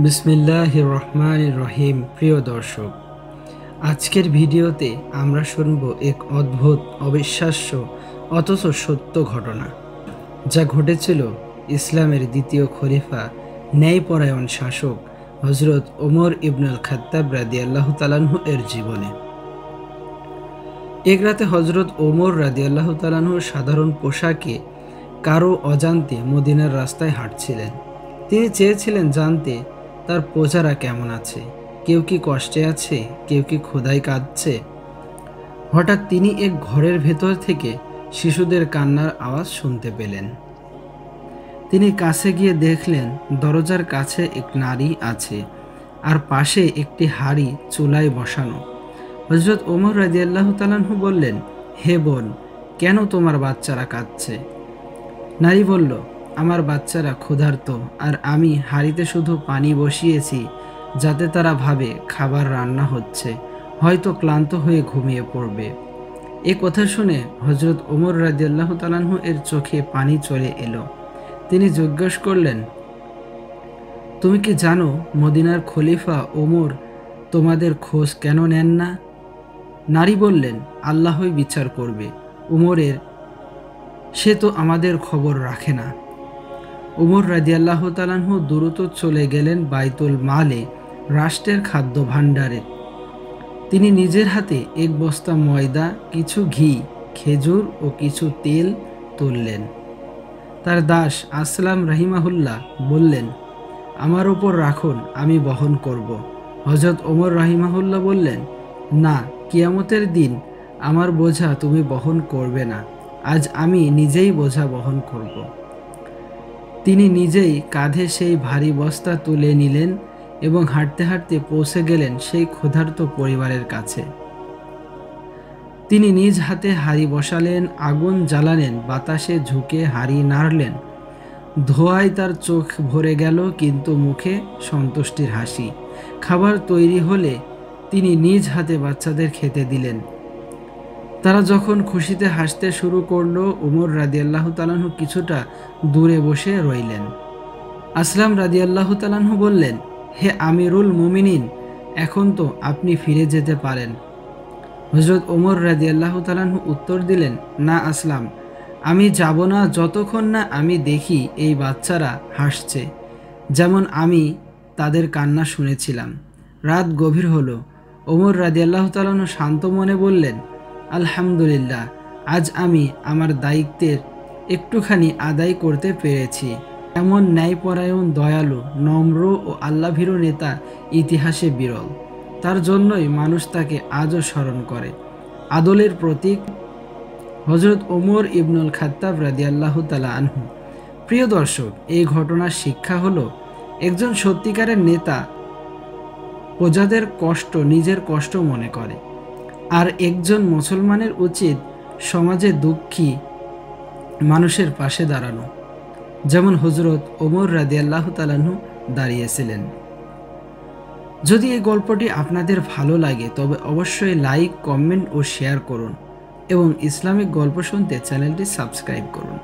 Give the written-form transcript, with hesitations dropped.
বিসমিল্লাহির রহমানির রহিম। প্রিয় দর্শক, আজকের ভিডিওতে আমরা শুনব এক অদ্ভুত, অবিশ্বাস্য অথচ সত্য ঘটনা, যা ঘটেছিল ইসলামের দ্বিতীয় খলিফা, ন্যায়পরায়ণ শাসক হজরত ওমর ইবনুল খাত্তাব রাদিয়াল্লাহু তাআলাহু এর জীবনে। এক রাতে হজরত ওমর রাদিয়াল্লাহু তাআলাহু সাধারণ পোশাকে কারো অজান্তে মদিনার রাস্তায় হাঁটছিলেন। তিনি চেয়েছিলেন জানতে তার প্রজারা কেমন আছে, কেউ কি কষ্টে আছে, কেউ কি ক্ষুধায় কাঁদছে। হঠাৎ তিনি এক ঘরের ভেতর থেকে শিশুদের কান্নার আওয়াজ শুনতে পেলেন। তিনি কাছে গিয়ে দেখলেন দরজার কাছে এক নারী আছে, আর পাশে একটি হাড়ি চুলায় বসানো। হযরত ওমর রাদিয়াল্লাহু তাআলাহু বললেন, হে বোন, কেন তোমার বাচ্চারা কাঁদছে? নারী বলল, আমার বাচ্চারা ক্ষুধার্ত, আর আমি হাঁড়িতে শুধু পানি বসিয়েছি যাতে তারা ভাবে খাবার রান্না হচ্ছে, হয়তো ক্লান্ত হয়ে ঘুমিয়ে পড়বে। এ কথা শুনে হযরত ওমর রাদিয়াল্লাহু তাআলাহু এর চোখে পানি চলে এলো। তিনি জিজ্ঞেস করলেন, তুমি কি জানো মদিনার খলিফা ওমর তোমাদের খোঁজ কেন নেন না? নারী বললেন, আল্লাহই বিচার করবে। উমরের সে তো আমাদের খবর রাখে না। উমর রাদিয়াল্লাহু তাআলাহু দ্রুত চলে গেলেন বাইতুল মালে, রাষ্ট্রের খাদ্য ভাণ্ডারে। তিনি নিজের হাতে এক বস্তা ময়দা, কিছু ঘি, খেজুর ও কিছু তেল তুললেন। তার দাস আসলাম রাহিমাহুল্লাহ বললেন, আমার ওপর রাখুন, আমি বহন করব। হযরত ওমর রাহিমাহুল্লাহ বললেন, না, কিয়ামতের দিন আমার বোঝা তুমি বহন করবে না, আজ আমি নিজেই বোঝা বহন করব। তিনি নিজেই কাঁধে সেই ভারী বস্তা তুলে নিলেন এবং হাঁটতে হাঁটতে পৌঁছে গেলেন সেই ক্ষুধার্ত পরিবারের কাছে। তিনি নিজ হাতে হাঁড়ি বসালেন, আগুন জ্বালালেন, বাতাসে ঝুঁকে হাঁড়ি নাড়লেন। ধোঁয়ায় তার চোখ ভরে গেল, কিন্তু মুখে সন্তুষ্টির হাসি। খাবার তৈরি হলে তিনি নিজ হাতে বাচ্চাদের খেতে দিলেন। তারা যখন খুশিতে হাসতে শুরু করলো, উমর রাদিয়াল্লাহু তাআলাহু কিছুটা দূরে বসে রইলেন। আসলাম রাদিয়াল্লাহু তাআলাহু বললেন, হে আমিরুল মুমিনিন, এখন তো আপনি ফিরে যেতে পারেন। হযরত ওমর রাদিয়াল্লাহু তাআলাহু উত্তর দিলেন, না আসলাম, আমি যাব না যতক্ষণ না আমি দেখি এই বাচ্চারা হাসছে, যেমন আমি তাদের কান্না শুনেছিলাম। রাত গভীর হলো। ওমর রাদিয়াল্লাহু তাআলাহু শান্ত মনে বললেন, আলহামদুলিল্লাহ, আজ আমি আমার দায়িত্বের একটুখানি আদায় করতে পেরেছি। এমন ন্যায়পরায়ণ, দয়ালু, নম্র ও আল্লাভীরু নেতা ইতিহাসে বিরল। তার জন্যই মানুষ তাকে আজও স্মরণ করে। আদলের প্রতীক হযরত ওমর ইবনুল খাত্তাব রাদিয়াল্লাহু তাআলা আনহু। প্রিয় দর্শক, এই ঘটনার শিক্ষা হলো, একজন সত্যিকারের নেতা প্রজাদের কষ্ট নিজের কষ্ট মনে করে, আর একজন মুসলমানের উচিত সমাজে দুঃখী মানুষের পাশে দাঁড়ানো, যেমন হযরত ওমর রাদিয়াল্লাহু তাআলাহু দাঁড়িয়েছিলেন। যদি এই গল্পটি আপনাদের ভালো লাগে তবে অবশ্যই লাইক, কমেন্ট ও শেয়ার করুন এবং ইসলামিক গল্প শুনতে চ্যানেলটি সাবস্ক্রাইব করুন।